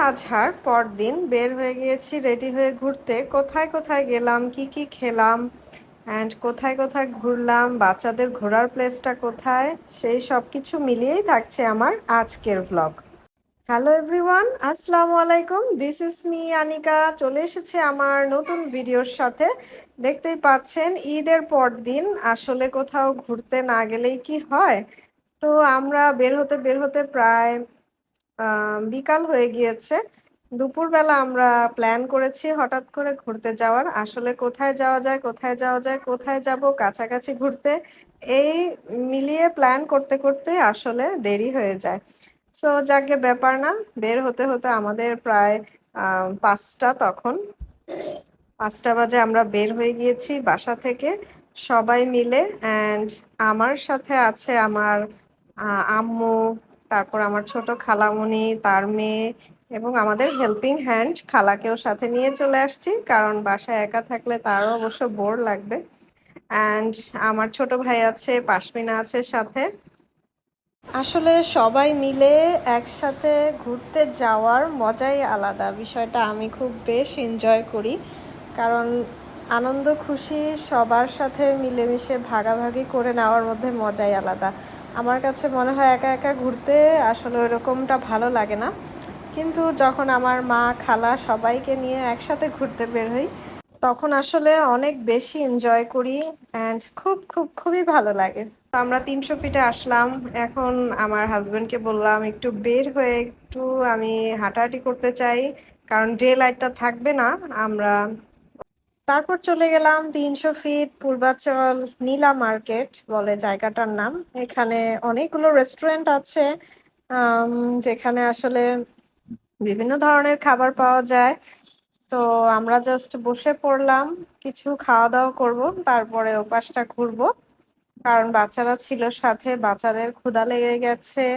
আজহার পরদিন বের হয়ে গিয়েছি রেডি হয়ে ঘুরতে। কোথায় কোথায় গেলাম, কি কি খেলাম, অ্যান্ড কোথায় কোথায় ঘুরলাম, বাচ্চাদের ঘোরার প্লেসটা কোথায়, সেই সব কিছু মিলিয়েই থাকছে আমার আজকের ভ্লগ। হ্যালো এভরিওয়ান, আসসালামু আলাইকুম। This is me Anika. চলে এসেছে আমার নতুন ভিডিওর সাথে। দেখতেই পাচ্ছেন ঈদের পর দিন আসলে কোথাও ঘুরতে না গেলেই কি হয়। তো আমরা বের হতে প্রায় বিকাল হয়ে গিয়েছে। দুপুরবেলা আমরা প্ল্যান করেছি হঠাৎ করে ঘুরতে যাওয়ার। আসলে কোথায় যাওয়া যায়, কোথায় যাওয়া যায়, কোথায় যাব, কাছাকাছি ঘুরতে, এই মিলিয়ে প্ল্যান করতে করতে আসলে দেরি হয়ে যায়। সো যাকে ব্যাপার না, বের হতে হতে আমাদের প্রায় 5টা, তখন 5টা বাজে আমরা বের হয়ে গিয়েছি বাসা থেকে সবাই মিলে। অ্যান্ড আমার সাথে আছে আমার আম্মু, তারপর আমার ছোট খালামণি, তার মেয়ে, এবং আমাদের হেল্পিং হ্যান্ড খালাকেও সাথে নিয়ে চলে আসছি, কারণ বাসায় একা থাকলে তারও অবশ্য বোর লাগবে। অ্যান্ড আমার ছোট ভাই আছে, পাশমিনা আছে সাথে। আসলে সবাই মিলে একসাথে ঘুরতে যাওয়ার মজাই আলাদা। বিষয়টা আমি খুব বেশ এনজয় করি, কারণ আনন্দ খুশি সবার সাথে মিলেমিশে ভাগাভাগি করে নেওয়ার মধ্যে মজাই আলাদা। আমার কাছে মনে হয় একা একা ঘুরতে আসলে ওরকমটা ভালো লাগে না, কিন্তু যখন আমার মা খালা সবাইকে নিয়ে একসাথে ঘুরতে বের হই, তখন আসলে অনেক বেশি এনজয় করি। অ্যান্ড খুব খুব খুবই ভালো লাগে। তো আমরা 300 ফিটে আসলাম। এখন আমার হাজবেন্ডকে বললাম একটু বের হয়ে একটু আমি হাঁটাহাঁটি করতে চাই, কারণ ডে লাইটটা থাকবে না। আমরা তারপর চলে গেলাম 300 ফিট পূর্বাচল নীলা মার্কেট বলে জায়গাটার নাম। এখানে অনেকগুলো রেস্টুরেন্ট আছে, আম, যেখানে আসলে বিভিন্ন ধরনের খাবার পাওয়া যায়। তো আমরা জাস্ট বসে পড়লাম, কিছু খাওয়া দাওয়া করব, তারপরে ওপাশটা ঘুরবো, কারণ বাচ্চারা ছিল সাথে, বাচ্চাদের ক্ষুধা লেগে গেছে।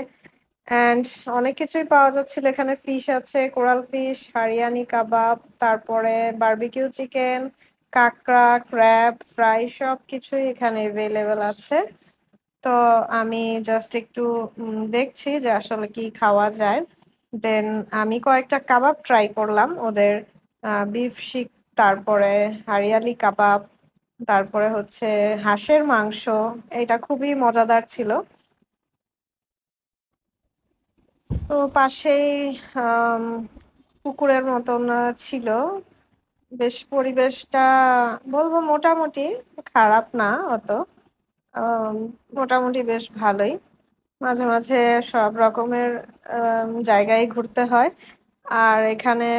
অ্যান্ড অনেক কিছুই পাওয়া যাচ্ছিল এখানে। ফিশ আছে, কোরাল ফিশ, হারিয়ানি কাবাব, তারপরে বারবিকিউ চিকেন, কাঁকড়া, ক্র্যাব ফ্রাই, সব কিছুই এখানে অ্যাভেলেবেল আছে। তো আমি জাস্ট একটু দেখছি যে আসলে কি খাওয়া যায়। দেন আমি কয়েকটা কাবাব ট্রাই করলাম ওদের, বিফ শিক, তারপরে হারিয়ালি কাবাব, তারপরে হচ্ছে হাঁসের মাংস। এটা খুবই মজাদার ছিল। তো পাশেই আম, পুকুরের মতন ছিল। বেশ পরিবেশটা বলবো মোটামুটি খারাপ না অত, আম, মোটামুটি বেশ ভালোই। মাঝে মাঝে সব রকমের জায়গায় ঘুরতে হয়। আর এখানে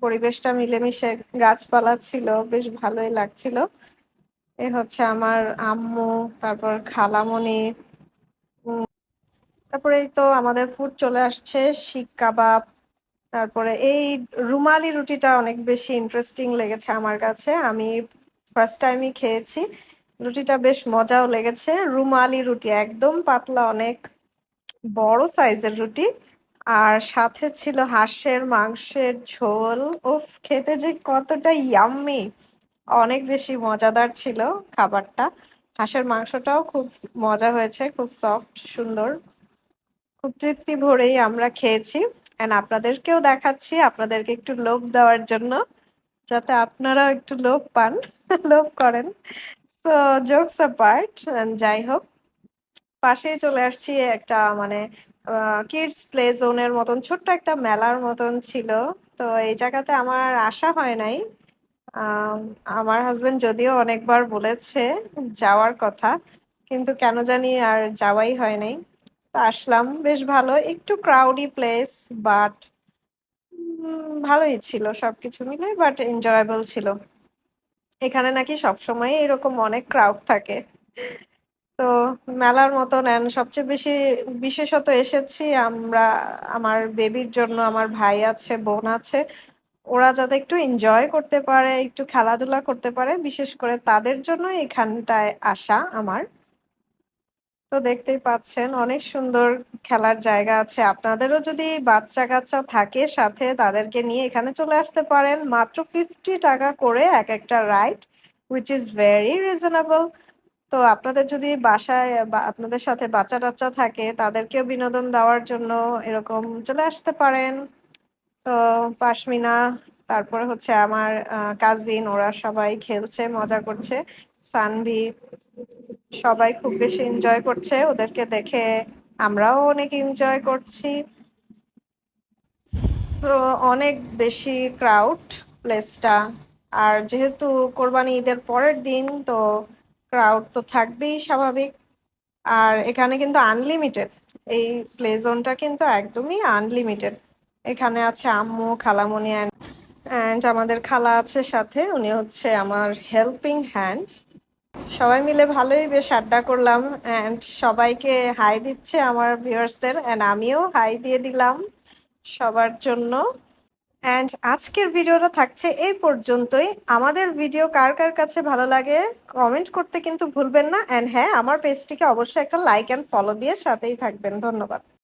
পরিবেশটা মিলেমিশে, গাছপালা ছিল, বেশ ভালোই লাগছিল। এ হচ্ছে আমার আম্মু, তারপর খালামণি। তারপরে এই তো আমাদের ফুড চলে আসছে, শিক কাবাব। তারপরে এই রুমালি রুটিটা অনেক বেশি ইন্টারেস্টিং লেগেছে আমার কাছে। আমি ফার্স্ট টাইমই খেয়েছি, রুটিটা বেশ মজাও লেগেছে। রুমালি রুটি, একদম পাতলা, অনেক বড় সাইজের রুটি, আর সাথে ছিল হাঁসের মাংসের ঝোল। উফ, খেতে যে কতটা ইয়াম্মি, অনেক বেশি মজাদার ছিল খাবারটা। হাঁসের মাংসটাও খুব মজা হয়েছে, খুব সফট, সুন্দর। খুব তৃপ্তি ভরেই আমরা খেয়েছি। এন্ড আপনাদেরকেও দেখাচ্ছি, আপনাদেরকে একটু লোভ দেওয়ার জন্য, যাতে আপনারা একটু লোভ পান, লোভ করেন। সো জোকস অ্যাপার্ট, যাই হোক, পাশেই চলে আসছি একটা মানে কিডস প্লে জোনের মতন ছোট্ট একটা মেলার মতন ছিল। তো এই জায়গাতে আমার আসা হয় নাই। আম, আমার হাজবেন্ড যদিও অনেকবার বলেছে যাওয়ার কথা, কিন্তু কেন জানি আর যাওয়াই হয় নাই। তো আসলাম, বেশ ভালো, একটু ক্রাউডি প্লেস, বাট ভালোই ছিল সবকিছু মিলে, বাট এনজয়েবল ছিল। এখানে নাকি সবসময় এরকম অনেক ক্রাউড থাকে। তো মেলার মতন, এন্ড সবচেয়ে বেশি বিশেষত এসেছি আমরা আমার বেবির জন্য। আমার ভাই আছে, বোন আছে, ওরা যাতে একটু এনজয় করতে পারে, একটু খেলাধুলা করতে পারে, বিশেষ করে তাদের জন্য এখানটায় আসা আমার। তো দেখতেই পাচ্ছেন অনেক সুন্দর খেলার জায়গা আছে। আপনাদেরও যদি বাচ্চা কাচ্চা থাকে সাথে, তাদেরকে নিয়ে এখানে চলে আসতে পারেন। মাত্র 50 টাকা করে এক একটা ride, which is very reasonable. তো আপনাদের যদি বাসায় বা আপনাদের সাথে বাচ্চা টাচ্চা থাকে তাদেরকেও বিনোদন দেওয়ার জন্য এরকম চলে আসতে পারেন। তো পাশমিনা, তারপরে হচ্ছে আমার কাজিন, ওরা সবাই খেলছে, মজা করছে। সানভি, সবাই খুব বেশি এনজয় করছে। ওদেরকে দেখে আমরাও অনেক এনজয় করছি। তো অনেক বেশি ক্রাউড প্লেসটা। আর যেহেতু কোরবানি ঈদের পরের দিন, তো ক্রাউড তো থাকবেই স্বাভাবিক। আর এখানে কিন্তু আনলিমিটেড, এই প্লে জোনটা কিন্তু একদমই আনলিমিটেড। এখানে আছে আম্মু, খালামণি অ্যান্ড আমাদের খালা আছে সাথে, উনি হচ্ছে আমার হেল্পিং হ্যান্ড। সবাই মিলে ভালোই বেশ আড্ডা করলাম অ্যান্ড সবাইকে হাই দিচ্ছে আমার ভিউয়ার্সদের, অ্যান্ড আমিও হাই দিয়ে দিলাম সবার জন্য। অ্যান্ড আজকের ভিডিওটা থাকছে এই পর্যন্তই। আমাদের ভিডিও কার কার কাছে ভালো লাগে কমেন্ট করতে কিন্তু ভুলবেন না। অ্যান্ড হ্যাঁ, আমার পেজটিকে অবশ্যই একটা লাইক অ্যান্ড ফলো দিয়ে সাথেই থাকবেন। ধন্যবাদ।